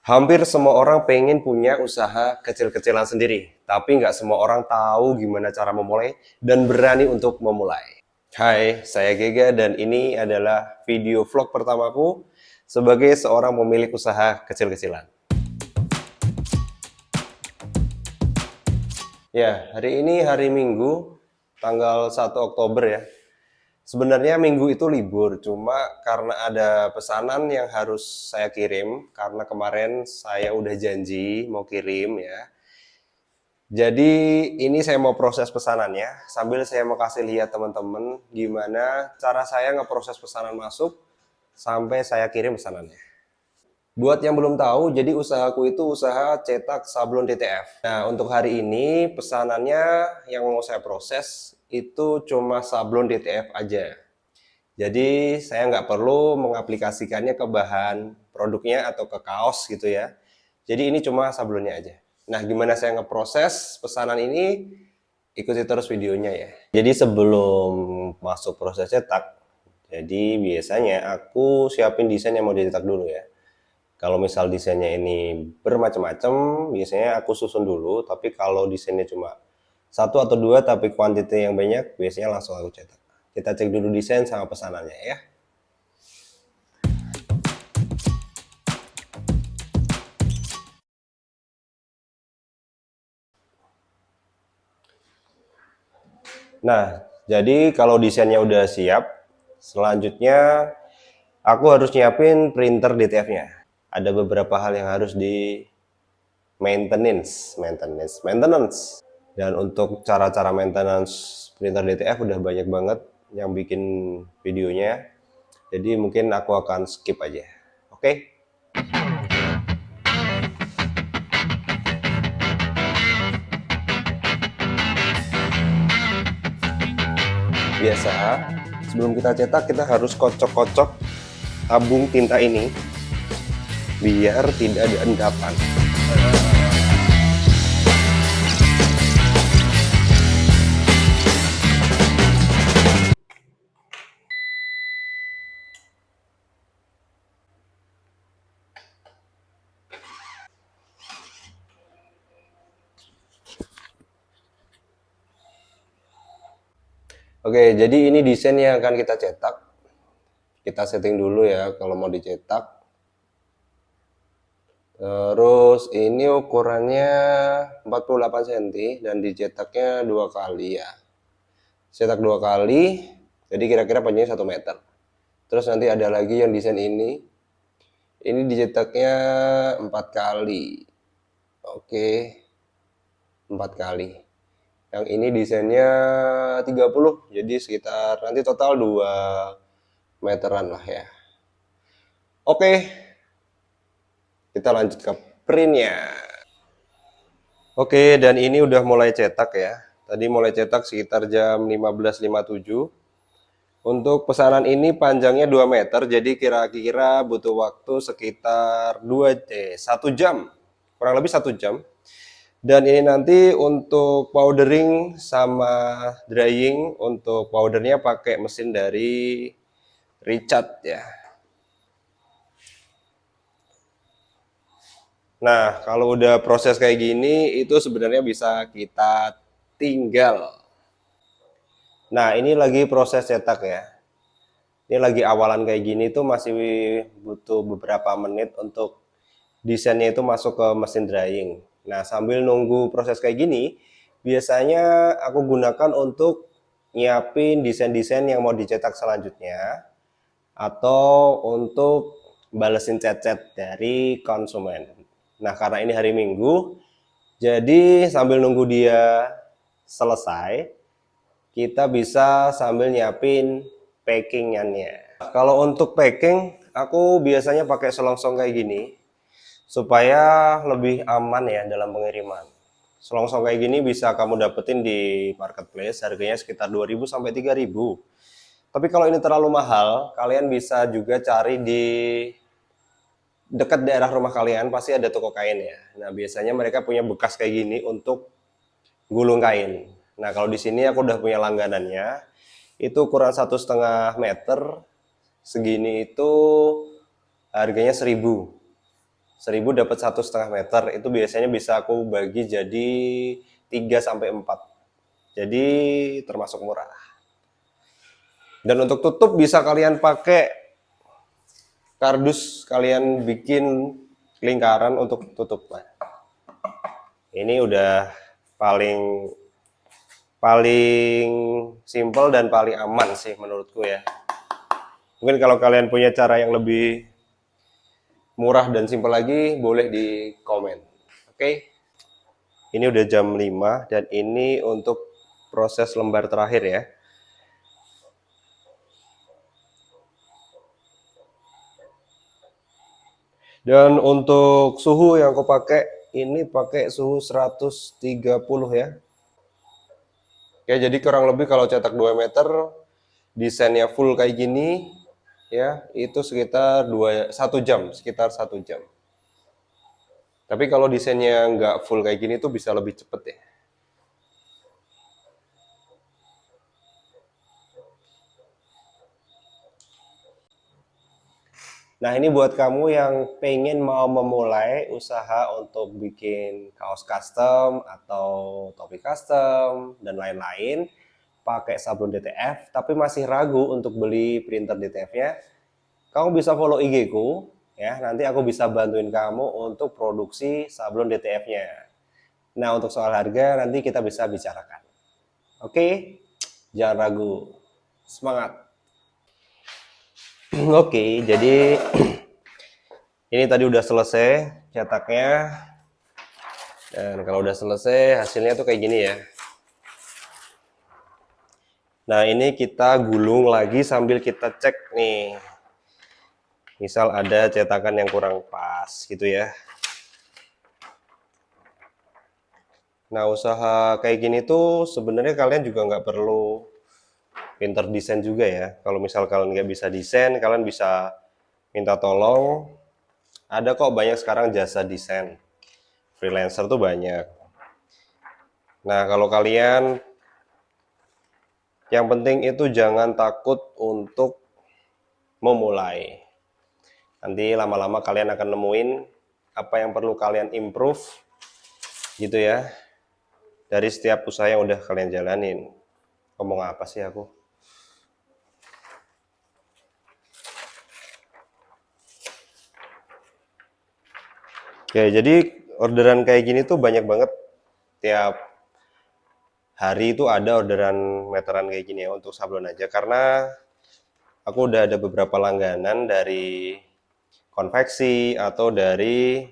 Hampir semua orang pengen punya usaha kecil-kecilan sendiri, tapi nggak semua orang tahu gimana cara memulai dan berani untuk memulai. Hai, saya Gega dan ini adalah video vlog pertamaku sebagai seorang pemilik usaha kecil-kecilan. Ya, hari ini hari Minggu, tanggal 1 Oktober ya. Sebenarnya minggu itu libur, cuma karena ada pesanan yang harus saya kirim, karena kemarin saya udah janji mau kirim ya. Jadi ini saya mau proses pesanannya, sambil saya mau kasih lihat teman-teman gimana cara saya ngeproses pesanan masuk sampai saya kirim pesanannya. Buat yang belum tahu, jadi usahaku itu usaha cetak sablon DTF. Nah, untuk hari ini pesanannya yang mau saya proses itu cuma sablon DTF aja. Jadi saya nggak perlu mengaplikasikannya ke bahan produknya atau ke kaos gitu ya. Jadi ini cuma sablonnya aja. Nah, gimana saya ngeproses pesanan ini? Ikuti terus videonya ya. Jadi sebelum masuk proses cetak, jadi biasanya aku siapin desain yang mau dicetak dulu ya. Kalau misal desainnya ini bermacam-macam, biasanya aku susun dulu. Tapi kalau desainnya cuma satu atau dua tapi kuantitas yang banyak, biasanya langsung aku cetak. Kita cek dulu desain sama pesanannya ya. Nah, jadi kalau desainnya udah siap, selanjutnya aku harus nyiapin printer DTF-nya. Ada beberapa hal yang harus di maintenance. Dan untuk cara-cara maintenance printer DTF udah banyak banget yang bikin videonya. Jadi mungkin aku akan skip aja. Oke? Biasa, sebelum kita cetak kita harus kocok-kocok tabung tinta ini biar tidak ada endapan. Oke, jadi ini desain yang akan kita cetak. Kita setting dulu ya kalau mau dicetak. Terus ini ukurannya 48 cm dan dicetaknya 2 kali ya. Cetak 2 kali, jadi kira-kira panjangnya 1 meter. Terus nanti ada lagi yang desain ini. Ini dicetaknya 4 kali. Oke, 4 kali. Yang ini desainnya 30, jadi sekitar nanti total 2 meteran lah ya. Oke, kita lanjut ke printnya. Oke, dan ini udah mulai cetak ya. Tadi mulai cetak sekitar jam 15.57. Untuk pesanan ini panjangnya 2 meter, jadi kira-kira butuh waktu sekitar 1 jam. Kurang lebih 1 jam. Dan ini nanti untuk powdering sama drying, untuk powdernya pakai mesin dari Richard ya. Nah, kalau udah proses kayak gini, itu sebenarnya bisa kita tinggal. Nah, ini lagi proses cetak ya. Ini lagi awalan kayak gini tuh masih butuh beberapa menit untuk desainnya itu masuk ke mesin drying. Nah, sambil nunggu proses kayak gini, biasanya aku gunakan untuk nyiapin desain-desain yang mau dicetak selanjutnya atau untuk balesin chat-chat dari konsumen. Nah, karena ini hari Minggu, jadi sambil nunggu dia selesai, kita bisa sambil nyiapin packingannya. Kalau untuk packing, aku biasanya pakai selongsong kayak gini supaya lebih aman ya dalam pengiriman. Selongsong kayak gini bisa kamu dapetin di marketplace, harganya sekitar 2.000 sampai 3.000. Tapi kalau ini terlalu mahal, kalian bisa juga cari di dekat daerah rumah kalian, pasti ada toko kain ya. Nah, biasanya mereka punya bekas kayak gini untuk gulung kain. Nah, kalau di sini aku udah punya langganannya. Itu ukuran 1,5 meter. Segini itu harganya 1.000. 1000 dapat 1,5 meter, itu biasanya bisa aku bagi jadi 3 sampai 4. Jadi termasuk murah. Dan untuk tutup bisa kalian pakai kardus, kalian bikin lingkaran untuk tutup. Ini udah paling paling simple dan paling aman sih menurutku ya. Mungkin kalau kalian punya cara yang lebih murah dan simpel lagi, boleh di komen. Oke. Ini udah jam 5 dan ini untuk proses lembar terakhir ya. Dan untuk suhu yang aku pakai, ini pakai suhu 130 ya. Ya, jadi kurang lebih kalau cetak 2 meter, desainnya full kayak gini, ya, itu sekitar 1 jam, sekitar 1 jam. Tapi kalau desainnya nggak full kayak gini tuh bisa lebih cepet ya. Nah, ini buat kamu yang pengen mau memulai usaha untuk bikin kaos custom atau topi custom dan lain-lain pakai sablon DTF, tapi masih ragu untuk beli printer DTF-nya, kamu bisa follow IG ku ya. Nanti aku bisa bantuin kamu untuk produksi sablon DTF-nya. Nah, untuk soal harga nanti kita bisa bicarakan. Oke? Jangan ragu. Semangat. Oke, jadi ini tadi udah selesai cetaknya. Dan kalau udah selesai hasilnya tuh kayak gini ya. Nah, ini kita gulung lagi sambil kita cek nih. Misal ada cetakan yang kurang pas gitu ya. Nah, usaha kayak gini tuh sebenarnya kalian juga nggak perlu pinter desain juga ya. Kalau misal kalian nggak bisa desain, kalian bisa minta tolong. Ada kok banyak sekarang jasa desain. Freelancer tuh banyak. Nah, kalau kalian, yang penting itu jangan takut untuk memulai. Nanti lama-lama kalian akan nemuin apa yang perlu kalian improve gitu ya, dari setiap usaha yang udah kalian jalanin. Ngomong apa sih aku? Oke, jadi orderan kayak gini tuh banyak banget. Tiap hari itu ada orderan meteran kayak gini ya untuk sablon aja. Karena aku udah ada beberapa langganan dari konveksi atau dari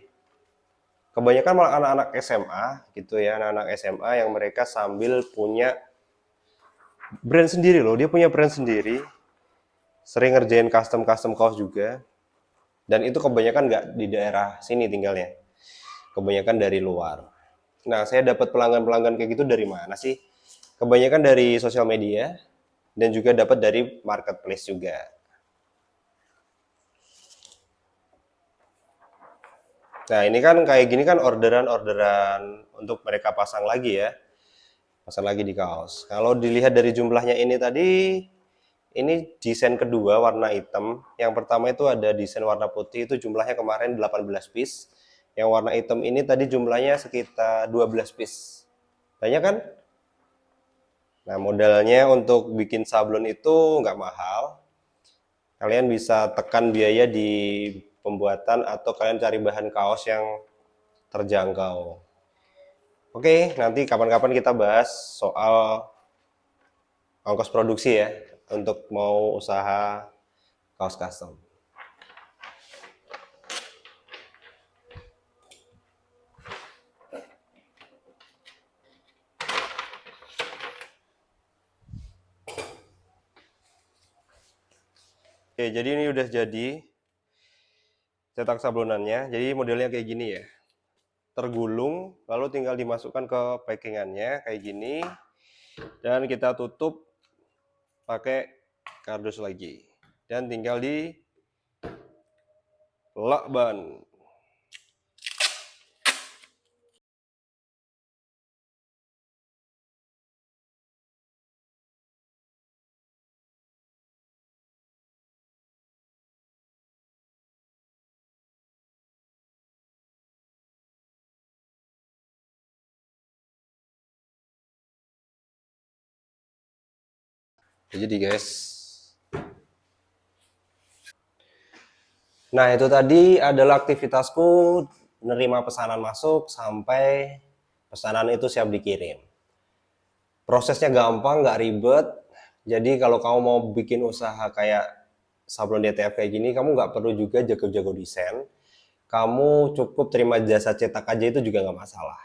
kebanyakan malah anak-anak SMA gitu ya, anak-anak SMA yang mereka sambil punya brand sendiri loh. Dia punya brand sendiri, sering ngerjain custom kaos juga. Dan itu kebanyakan nggak di daerah sini tinggalnya, kebanyakan dari luar. Nah, saya dapat pelanggan-pelanggan kayak gitu dari mana sih? Kebanyakan dari sosial media dan juga dapat dari marketplace juga. Nah, ini kan kayak gini kan orderan-orderan untuk mereka pasang lagi ya. Pasang lagi di kaos. Kalau dilihat dari jumlahnya ini tadi, ini desain kedua warna hitam. Yang pertama itu ada desain warna putih, itu jumlahnya kemarin 18 piece. Yang warna hitam ini tadi jumlahnya sekitar 12 piece. Banyak kan? Nah, modalnya untuk bikin sablon itu nggak mahal. Kalian bisa tekan biaya di pembuatan atau kalian cari bahan kaos yang terjangkau. Oke, nanti kapan-kapan kita bahas soal ongkos produksi ya untuk mau usaha kaos custom. Oke, jadi ini udah jadi cetak sablonannya. Jadi modelnya kayak gini ya. Tergulung, lalu tinggal dimasukkan ke packingannya kayak gini. Dan kita tutup pakai kardus lagi. Dan tinggal di lakban. Jadi guys, nah itu tadi adalah aktivitasku menerima pesanan masuk sampai pesanan itu siap dikirim. Prosesnya gampang, nggak ribet. Jadi kalau kamu mau bikin usaha kayak sablon DTF kayak gini, kamu nggak perlu juga jago-jago desain. Kamu cukup terima jasa cetak aja itu juga nggak masalah.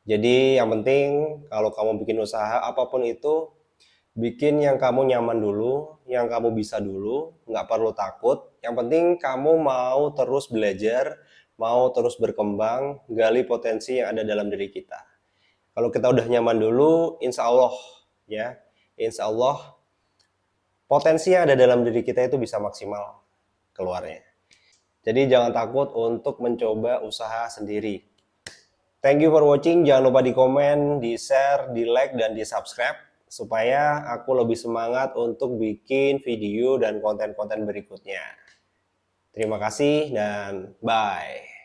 Jadi yang penting kalau kamu bikin usaha apapun itu, bikin yang kamu nyaman dulu, yang kamu bisa dulu, nggak perlu takut. Yang penting kamu mau terus belajar, mau terus berkembang, gali potensi yang ada dalam diri kita. Kalau kita udah nyaman dulu, insya Allah ya, insya Allah potensi yang ada dalam diri kita itu bisa maksimal keluarnya. Jadi jangan takut untuk mencoba usaha sendiri. Thank you for watching. Jangan lupa di komen, di share, di like, dan di subscribe supaya aku lebih semangat untuk bikin video dan konten-konten berikutnya. Terima kasih dan bye.